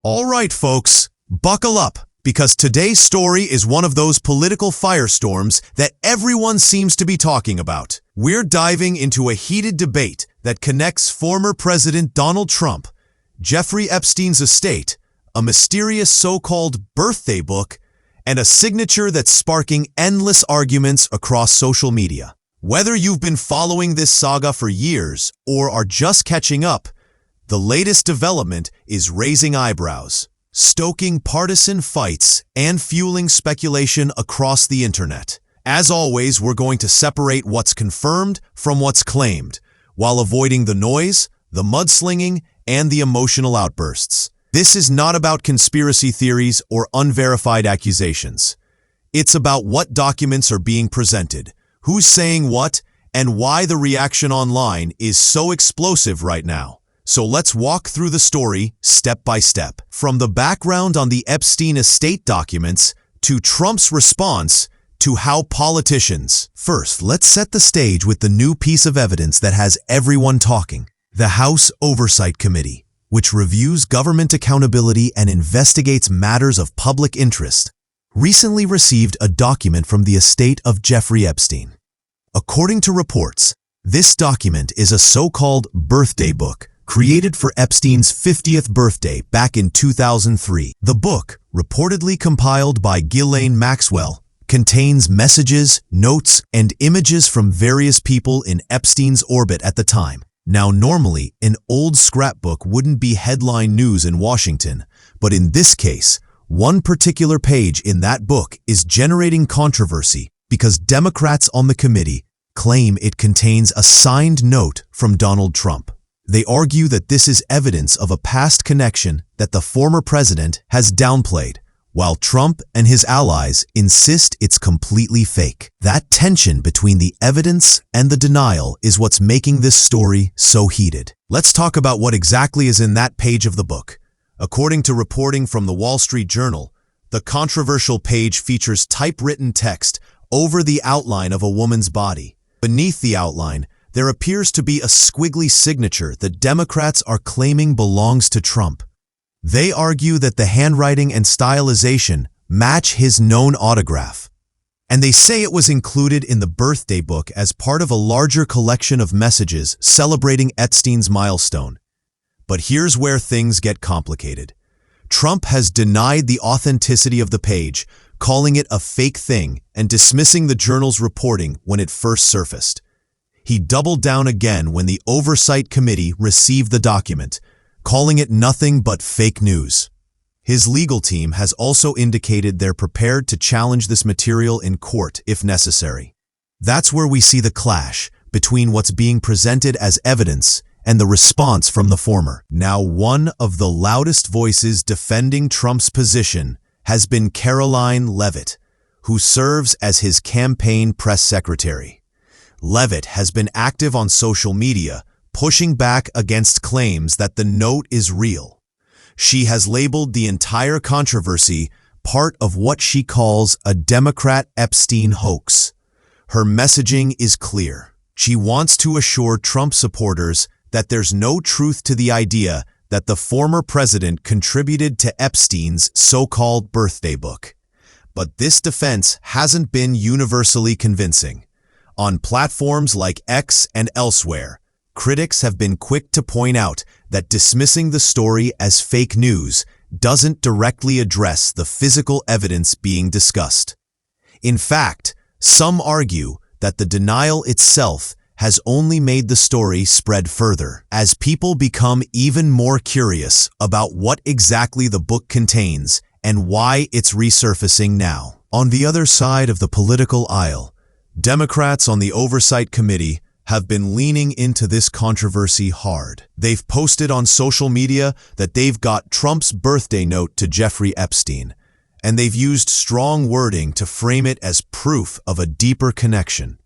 All right, folks, buckle up, because today's story is one of those political firestorms that everyone seems to be talking about. We're diving into a heated debate that connects former President Donald Trump, Jeffrey Epstein's estate, a mysterious so-called birthday book, and a signature that's sparking endless arguments across social media. Whether you've been following this saga for years or are just catching up, the latest development is raising eyebrows, stoking partisan fights, and fueling speculation across the internet. As always, we're going to separate what's confirmed from what's claimed, while avoiding the noise, the mudslinging, and the emotional outbursts. This is not about conspiracy theories or unverified accusations. It's about what documents are being presented, who's saying what, and why the reaction online is so explosive right now. So let's walk through the story step by step. From the background on the Epstein estate documents to Trump's response to how politicians. First, let's set the stage with the new piece of evidence that has everyone talking. The House Oversight Committee, which reviews government accountability and investigates matters of public interest, recently received a document from the estate of Jeffrey Epstein. According to reports, this document is a so-called birthday book created for Epstein's 50th birthday back in 2003. The book, reportedly compiled by Ghislaine Maxwell, contains messages, notes, and images from various people in Epstein's orbit at the time. Now, normally, an old scrapbook wouldn't be headline news in Washington, but in this case, one particular page in that book is generating controversy because Democrats on the committee claim it contains a signed note from Donald Trump. They argue that this is evidence of a past connection that the former president has downplayed, while Trump and his allies insist it's completely fake. That tension between the evidence and the denial is what's making this story so heated. Let's talk about what exactly is in that page of the book. According to reporting from the Wall Street Journal, the controversial page features typewritten text over the outline of a woman's body. Beneath the outline, there appears to be a squiggly signature that Democrats are claiming belongs to Trump. They argue that the handwriting and stylization match his known autograph, and they say it was included in the birthday book as part of a larger collection of messages celebrating Epstein's milestone. But here's where things get complicated. Trump has denied the authenticity of the page, calling it a fake thing and dismissing the journal's reporting when it first surfaced. He doubled down again when the Oversight Committee received the document, calling it nothing but fake news. His legal team has also indicated they're prepared to challenge this material in court if necessary. That's where we see the clash between what's being presented as evidence and the response from the former. Now, one of the loudest voices defending Trump's position has been Karoline Leavitt, who serves as his campaign press secretary. Leavitt has been active on social media, pushing back against claims that the note is real. She has labeled the entire controversy part of what she calls a Democrat Epstein hoax. Her messaging is clear. She wants to assure Trump supporters that there's no truth to the idea that the former president contributed to Epstein's so-called birthday book. But this defense hasn't been universally convincing. On platforms like X and elsewhere, critics have been quick to point out that dismissing the story as fake news doesn't directly address the physical evidence being discussed. In fact, some argue that the denial itself has only made the story spread further, as people become even more curious about what exactly the book contains and why it's resurfacing now. On the other side of the political aisle, Democrats on the Oversight Committee have been leaning into this controversy hard. They've posted on social media that they've got Trump's birthday note to Jeffrey Epstein, and they've used strong wording to frame it as proof of a deeper connection.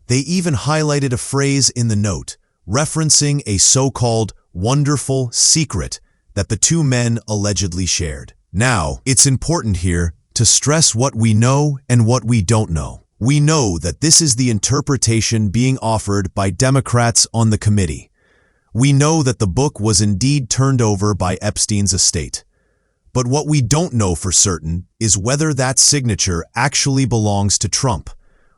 They even highlighted a phrase in the note, referencing a so-called wonderful secret that the two men allegedly shared. Now, it's important here to stress what we know and what we don't know. We know that this is the interpretation being offered by Democrats on the committee. We know that the book was indeed turned over by Epstein's estate. But what we don't know for certain is whether that signature actually belongs to Trump,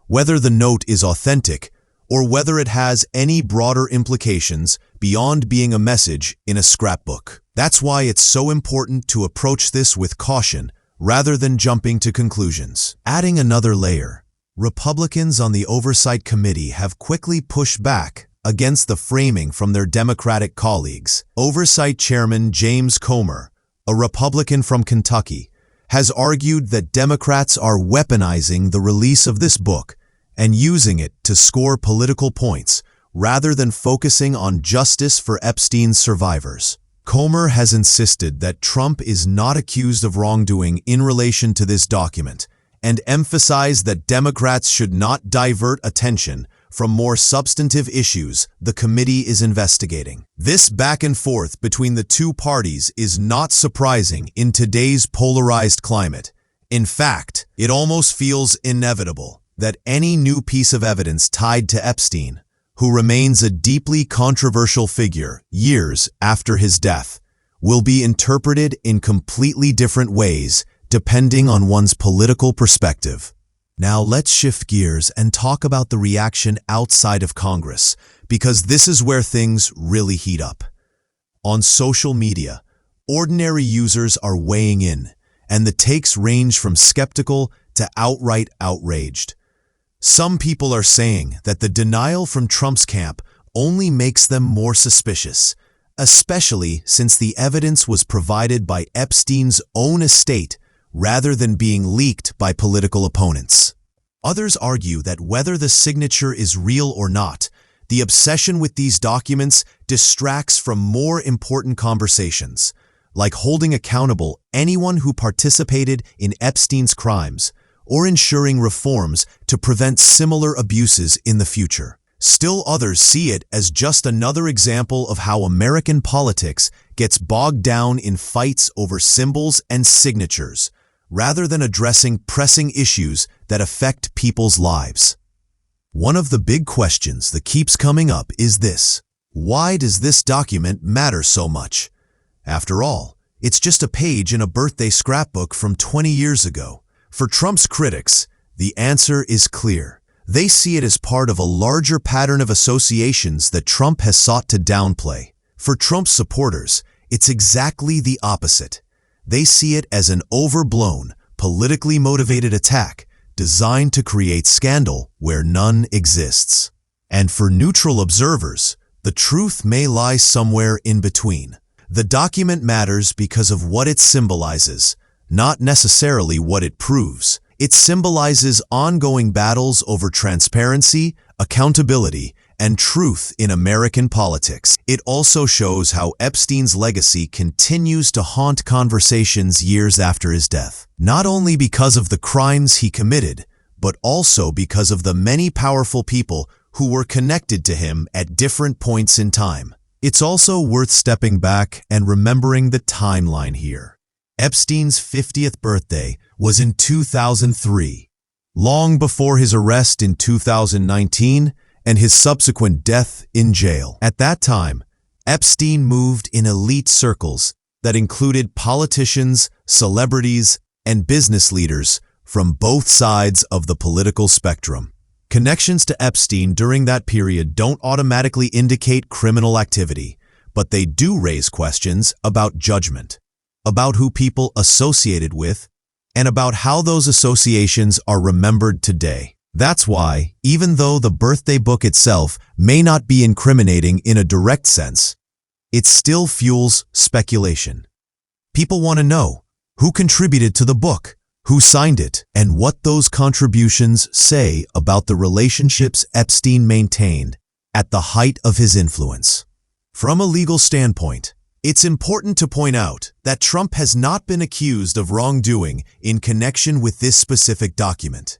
whether the note is authentic, or whether it has any broader implications beyond being a message in a scrapbook. That's why it's so important to approach this with caution rather than jumping to conclusions. Adding another layer, Republicans on the Oversight Committee have quickly pushed back against the framing from their Democratic colleagues. Oversight Chairman James Comer, a Republican from Kentucky, has argued that Democrats are weaponizing the release of this book and using it to score political points rather than focusing on justice for Epstein's survivors. Comer has insisted that Trump is not accused of wrongdoing in relation to this document and emphasized that Democrats should not divert attention from more substantive issues the committee is investigating. This back and forth between the two parties is not surprising in today's polarized climate. In fact, it almost feels inevitable that any new piece of evidence tied to Epstein, who remains a deeply controversial figure years after his death, will be interpreted in completely different ways depending on one's political perspective. Now let's shift gears and talk about the reaction outside of Congress, because this is where things really heat up. On social media, ordinary users are weighing in, and the takes range from skeptical to outright outraged. Some people are saying that the denial from Trump's camp only makes them more suspicious, especially since the evidence was provided by Epstein's own estate rather than being leaked by political opponents. Others argue that whether the signature is real or not, the obsession with these documents distracts from more important conversations, like holding accountable anyone who participated in Epstein's crimes or ensuring reforms to prevent similar abuses in the future. Still others see it as just another example of how American politics gets bogged down in fights over symbols and signatures, rather than addressing pressing issues that affect people's lives. One of the big questions that keeps coming up is this: why does this document matter so much? After all, it's just a page in a birthday scrapbook from 20 years ago. For Trump's critics, the answer is clear. They see it as part of a larger pattern of associations that Trump has sought to downplay. For Trump's supporters, it's exactly the opposite. They see it as an overblown, politically motivated attack designed to create scandal where none exists. And for neutral observers, the truth may lie somewhere in between. The document matters because of what it symbolizes, not necessarily what it proves. It symbolizes ongoing battles over transparency, accountability, and truth in American politics. It also shows how Epstein's legacy continues to haunt conversations years after his death, not only because of the crimes he committed, but also because of the many powerful people who were connected to him at different points in time. It's also worth stepping back and remembering the timeline here. Epstein's 50th birthday was in 2003, long before his arrest in 2019 and his subsequent death in jail. At that time, Epstein moved in elite circles that included politicians, celebrities, and business leaders from both sides of the political spectrum. Connections to Epstein during that period don't automatically indicate criminal activity, but they do raise questions about judgment, about who people associated with, and about how those associations are remembered today. That's why, even though the birthday book itself may not be incriminating in a direct sense, it still fuels speculation. People want to know who contributed to the book, who signed it, and what those contributions say about the relationships Epstein maintained at the height of his influence. From a legal standpoint, it's important to point out that Trump has not been accused of wrongdoing in connection with this specific document.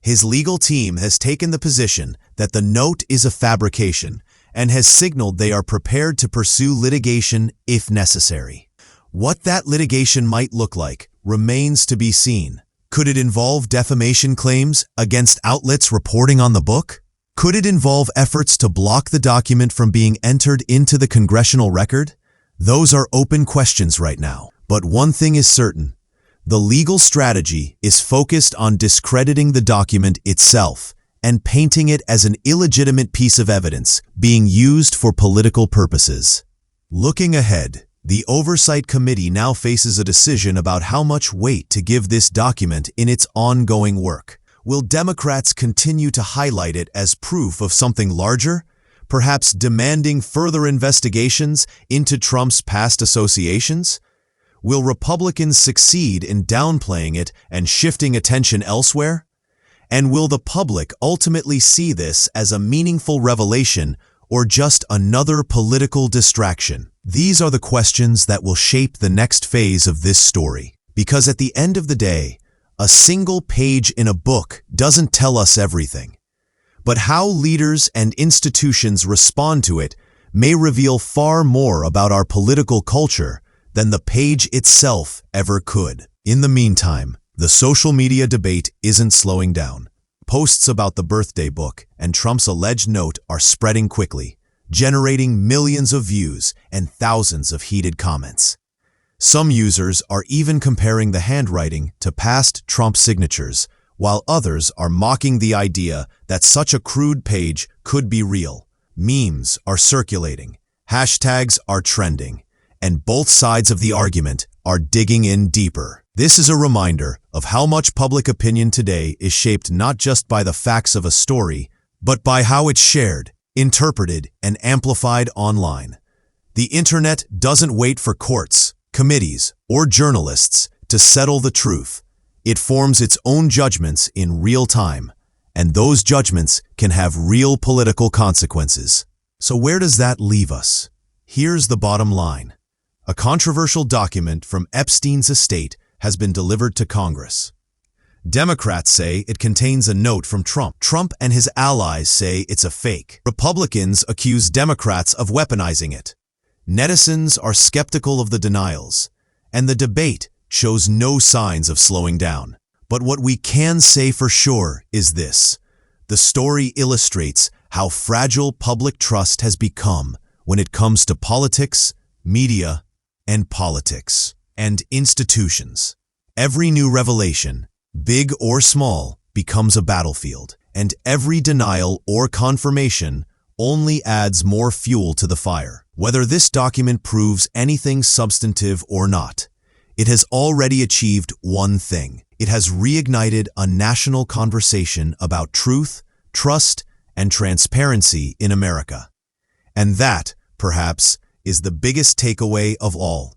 His legal team has taken the position that the note is a fabrication and has signaled they are prepared to pursue litigation if necessary. What that litigation might look like remains to be seen. Could it involve defamation claims against outlets reporting on the book? Could it involve efforts to block the document from being entered into the congressional record? Those are open questions right now. But one thing is certain. The legal strategy is focused on discrediting the document itself and painting it as an illegitimate piece of evidence being used for political purposes. Looking ahead, the Oversight Committee now faces a decision about how much weight to give this document in its ongoing work. Will Democrats continue to highlight it as proof of something larger, perhaps demanding further investigations into Trump's past associations? Will Republicans succeed in downplaying it and shifting attention elsewhere? And will the public ultimately see this as a meaningful revelation or just another political distraction? These are the questions that will shape the next phase of this story. Because at the end of the day, a single page in a book doesn't tell us everything. But how leaders and institutions respond to it may reveal far more about our political culture than the page itself ever could. In the meantime, the social media debate isn't slowing down. Posts about the birthday book and Trump's alleged note are spreading quickly, generating millions of views and thousands of heated comments. Some users are even comparing the handwriting to past Trump signatures, while others are mocking the idea that such a crude page could be real. Memes are circulating, hashtags are trending, and both sides of the argument are digging in deeper. This is a reminder of how much public opinion today is shaped not just by the facts of a story, but by how it's shared, interpreted, and amplified online. The internet doesn't wait for courts, committees, or journalists to settle the truth. It forms its own judgments in real time, and those judgments can have real political consequences. So where does that leave us? Here's the bottom line. A controversial document from Epstein's estate has been delivered to Congress. Democrats say it contains a note from Trump. Trump and his allies say it's a fake. Republicans accuse Democrats of weaponizing it. Netizens are skeptical of the denials, and the debate shows no signs of slowing down. But what we can say for sure is this. The story illustrates how fragile public trust has become when it comes to politics, media, and politics, and institutions. Every new revelation, big or small, becomes a battlefield, and every denial or confirmation only adds more fuel to the fire. Whether this document proves anything substantive or not, it has already achieved one thing. It has reignited a national conversation about truth, trust, and transparency in America. And that, perhaps, is the biggest takeaway of all.